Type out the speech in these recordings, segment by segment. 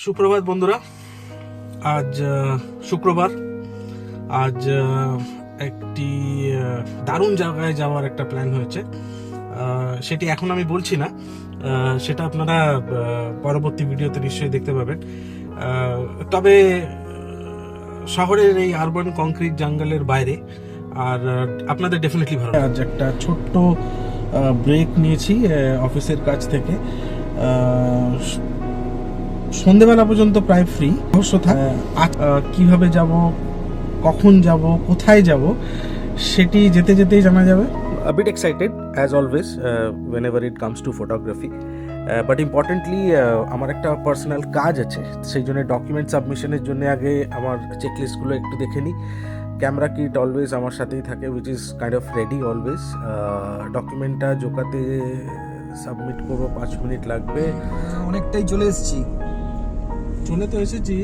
সুপ্রভাত বন্ধুরা। আজ শুক্রবার। আজ একটি দারুণ জায়গায় যাওয়ার একটা প্ল্যান হয়েছে। সেটি এখন আমি বলছি না, সেটা আপনারা পরবর্তী ভিডিওতে নিশ্চয়ই দেখতে পাবেন। তবে শহরের এই আরবান কংক্রিট জঙ্গলের বাইরে, আর আপনাদের ডেফিনেটলি ভালো। আজ একটা ছোট্ট ব্রেক নিয়েছি অফিসের কাছ থেকে। সন্ধেবেলা পর্যন্ত প্রায় ফ্রি। অবশ্য কিভাবে যাব, কখন যাব, কোথায় যাব, সেটি যেতে যেতেই জানা যাবে। A bit excited as always whenever it comes to photography, but importantly আমার একটা পার্সোনাল কাজ আছে, সেই জন্য ডকুমেন্ট সাবমিশনের জন্য আগে আমার চেকলিস্টগুলো একটু দেখে নিই। ক্যামেরা কিট অলওয়েজ আমার সাথেই থাকে, which is kind of ready always. ডকুমেন্টটা জোকাতে সাবমিট করবো, 5 মিনিট লাগবে। অনেকটাই চলে এসেছি। চলে তো এসেছি,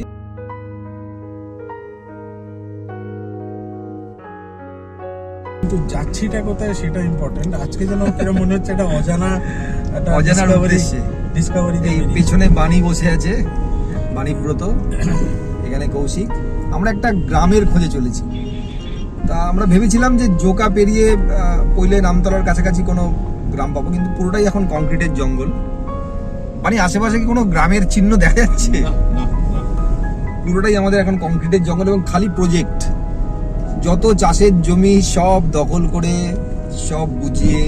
কিন্তু যাচ্ছিটা কোথায় সেটা ইম্পর্টেন্ট। আজকে যেন কিরকম মনে হচ্ছে একটা অজানার উদ্দেশ্যে ডিসকভারি। এই পেছনে বাণী বসে আছে, বাণীব্রত, এখানে কৌশিক। আমরা একটা গ্রামের খোঁজে চলেছি। তা আমরা ভেবেছিলাম যে জোকা পেরিয়ে পইলে নামতলার কাছাকাছি কোনো গ্রাম পাবো, কিন্তু পুরোটাই এখন কংক্রিটের জঙ্গল। মানে আশেপাশে কি কোনো গ্রামের চিহ্ন দেখা যাচ্ছে? পুরোটাই আমাদের এখন কংক্রিটের জঙ্গল এবং খালি প্রজেক্ট। যত চাষের জমি সব দখল করে, সব বুঝিয়ে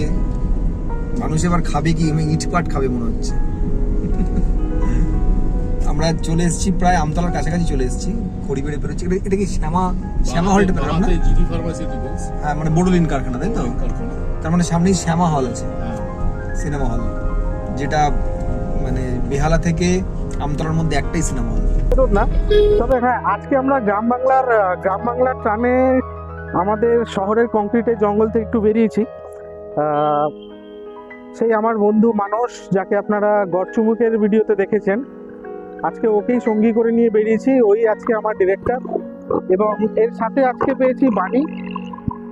মানুষ এবার খাবে কি? ইটপাট খাবে মনে হচ্ছে। আমরা চলে এসেছি, প্রায় আমতলার কাছাকাছি চলে এসেছি। খড়িবেড়ে বেরোচ্ছি। এটা কি শ্যামা হলটা পেলাম না? হ্যাঁ, মানে বোডোলিন কারখানা, তাই তো? তার মানে সামনেই শ্যামা হল আছে, সিনেমা হল, যেটা মানে বেহালা থেকে আমতলার মধ্যে একটাই সিনেমা হল না। তবে হ্যাঁ, আজকে আমরা গ্রাম বাংলার টানে আমাদের শহরের কংক্রিটের জঙ্গল থেকে একটু বেরিয়েছি। সেই আমার বন্ধু মানস, যাকে আপনারা গড়চুমুকের ভিডিওতে দেখেছেন, আজকে ওকেই সঙ্গী করে নিয়ে বেরিয়েছি। ওই আজকে আমার ডিরেক্টর, এবং এর সাথে আজকে পেয়েছি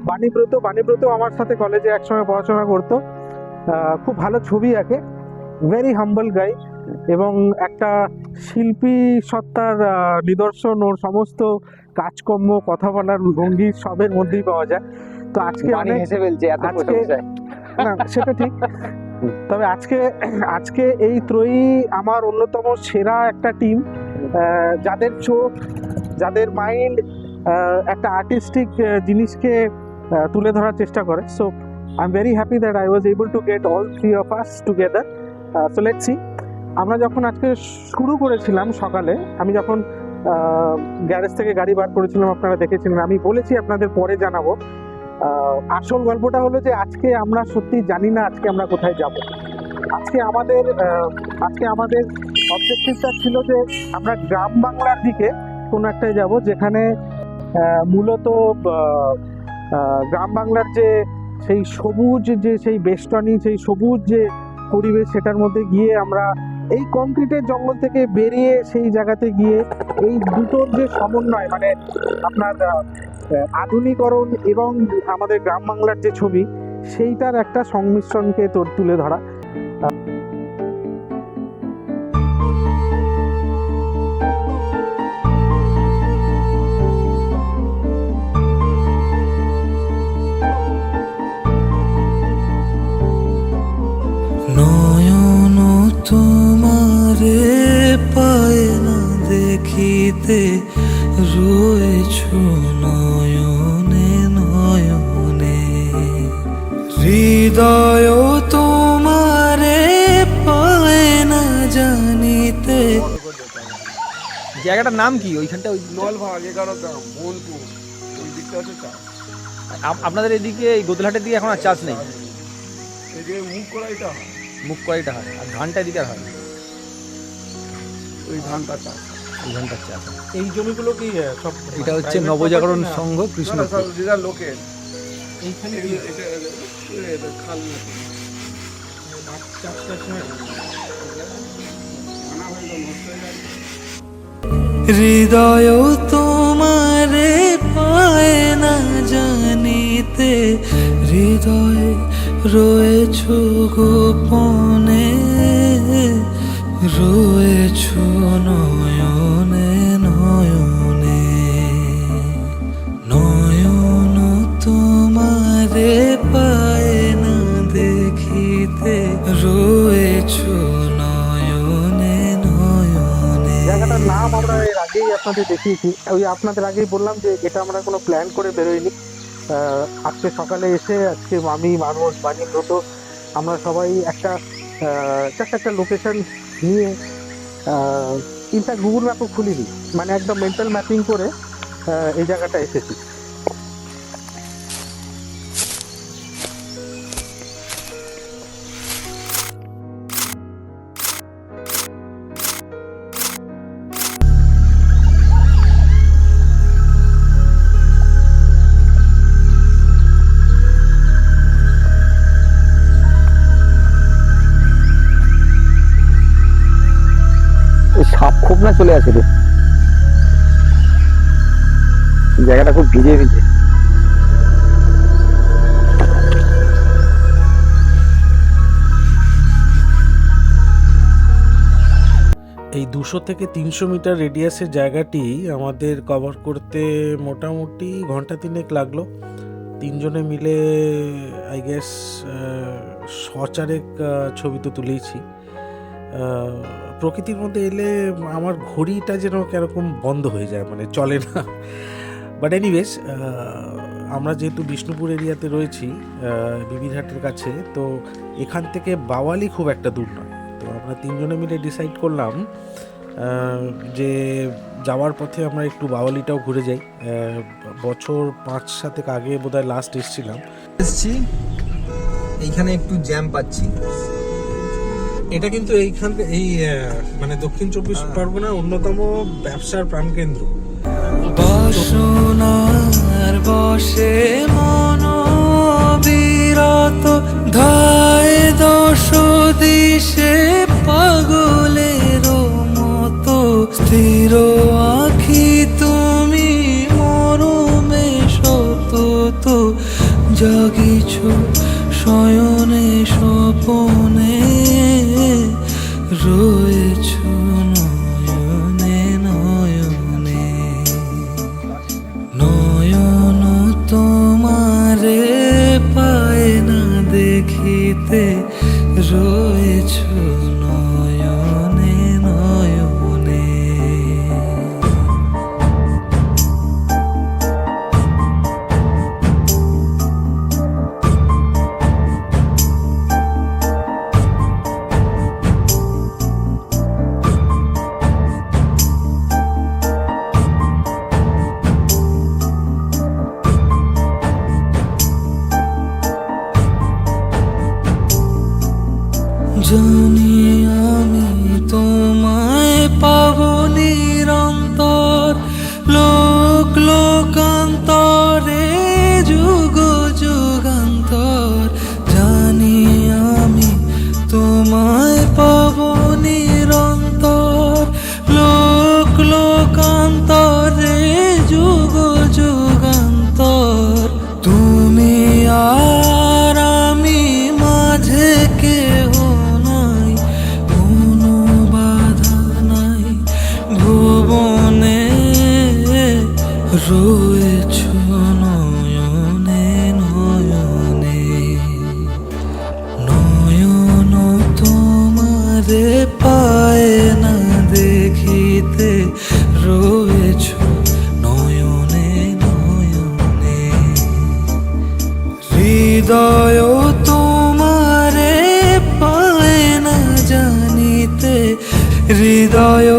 বাণীব্রত আমার সাথে কলেজে একসঙ্গে পড়াশোনা করতো। খুব ভালো ছবি আঁকে, ভেরি হাম্বল গাই, এবং একটা শিল্পী সত্তার নিদর্শন। ওর সমস্ত কাজকর্ম, কথা বলার ভঙ্গি সবের মধ্যেই পাওয়া যায়। তো আজকে না, সেটা ঠিক। তবে আজকে এই ত্রয়ী আমার অন্যতম সেরা একটা টিম, যাদের চোখ, যাদের মাইন্ড একটা আর্টিস্টিক জিনিসকে তুলে ধরার চেষ্টা করে। So I am very happy that I was able to get all three of us together. So let's see. আমরা যখন আজকে শুরু করেছিলাম সকালে, আমি যখন গ্যারেজ থেকে গাড়ি বার করেছিলাম, আপনারা দেখেছিলেন। আমি বলেছি আপনাদের পরে জানাবো। আসল গল্পটা হলো যে আজকে আমরা সত্যি জানি না আজকে আমরা কোথায় যাব। আজকে আমাদের অবজেক্টিভটা ছিল যে আমরা গ্রাম বাংলার দিকে কোনো একটাই যাব, যেখানে মূলত গ্রাম বাংলার যে সেই সবুজ, যে সেই বেষ্টনী, সেই সবুজ যে পরিবেশ, সেটার মধ্যে গিয়ে আমরা এই কংক্রিটের জঙ্গল থেকে বেরিয়ে সেই জায়গাতে গিয়ে এই দুটোর যে সমন্বয়, মানে আপনার আধুনিকরণ এবং আমাদের গ্রাম বাংলার যে ছবি, সেইটার একটা সংমিশ্রণকে তুলে ধরা। নয়ন তোমারে পায় না দেখিতে, রয়েছো নয়নে নয়নে। হৃদয় তোমারে পায় না জানিতে। জায়গাটার নাম কি? ওইখানটা ওই নলভাগ 11 গ্রাম, বোলপুর, ওই দিকটা হচ্ছে চাষ। আপনাদের এদিকে এই গোদলহাটের দিকে এখন আর চাষ নেই? এদিকে মুখ করাইটা হয়, মুখ করাইটা হয়, আর ধানটা এদিকে আর হয় না। ওই ধানটা চাষ, এই ধানটার চাষ হয়। এই জমিগুলো কি সব? এটা হচ্ছে নবজাগরণ সংঘ কৃষ্ণ। যেটা লোকের এইখানে এটা খাল হৃদয় তোমারে পায় না জানিতে, হৃদয়ে রয়েছো গোপনে, রয়েছো নয় নাম আমরা এর আগেই আপনাদের দেখিয়েছি, ওই আপনাদের আগেই বললাম যে এটা আমরা কোনো প্ল্যান করে বেরোইনি। আজকে সকালে এসে আজকে আমি, মানুষ, বাণী, ব্রত আমরা সবাই একটা জাস্ট একটা লোকেশন নিয়ে ইনফ্যাক্ট গুগল ম্যাপও খুলিনি, মানে একদম মেন্টাল ম্যাপিং করে এই জায়গাটা এসেছি। সাপ খুব না চলে আসে রে, জায়গাটা খুব ভিজে ভিজে। এই 200 থেকে 300 মিটার রেডিয়াসের জায়গাটি আমাদের কভার করতে মোটামুটি ঘন্টা 3 লাগলো। তিনজনে মিলে আই গেস 100 ছবি তো তুলেইছি। প্রকৃতির মধ্যে এলে আমার ঘড়িটা যেন কিরকম বন্ধ হয়ে যায়, মানে চলে না। বাট এনিওয়েজ, আমরা যেহেতু বিষ্ণুপুর এরিয়াতে রয়েছি, বিবিরহাটের কাছে, তো এখান থেকে বাওয়ালি খুব একটা দূর নয়। তো আমরা তিনজনে মিলে ডিসাইড করলাম যে যাওয়ার পথে আমরা একটু বাওয়ালিটাও ঘুরে যাই। বছর 5-7 আগে বোধহয় লাস্ট এসেছিলাম। এইখানে একটু জ্যাম পাচ্ছি। এটা কিন্তু এইখান এই মানে দক্ষিণ 24 পরগনার অন্যতম ব্যবসার প্রাণকেন্দ্র। বাসনার বসে মনোবিরত ধায় দশ দিশে পাগলের মতো স্থির আখি তুমি মরমে সতত জাগিছ শয়নে স্বপনে রয়েছ নয়নে নয়নে। নয়ন তোমারে পায় না দেখিতে রয়েছ নয়নে নয়নে। জানি আমি তোমায় পাব নিরন্তর লোক লোকান্তরে যুগ যুগান্তর। জানি আমি তোমায় পাব নিরন্তর লোক লোকান্তরে যুগ যুগান্তর। তুমি আর আমি মাঝে কেহ নাই, কোনো বাধা নাই ভুবনে রয়েছ নয়নে নয়নে। নয়ন তোমারে পায় না দেখিতে রয়েছ নয়নে নয়নে। হৃদয় তোমারে পায় না জানিতে হৃদয়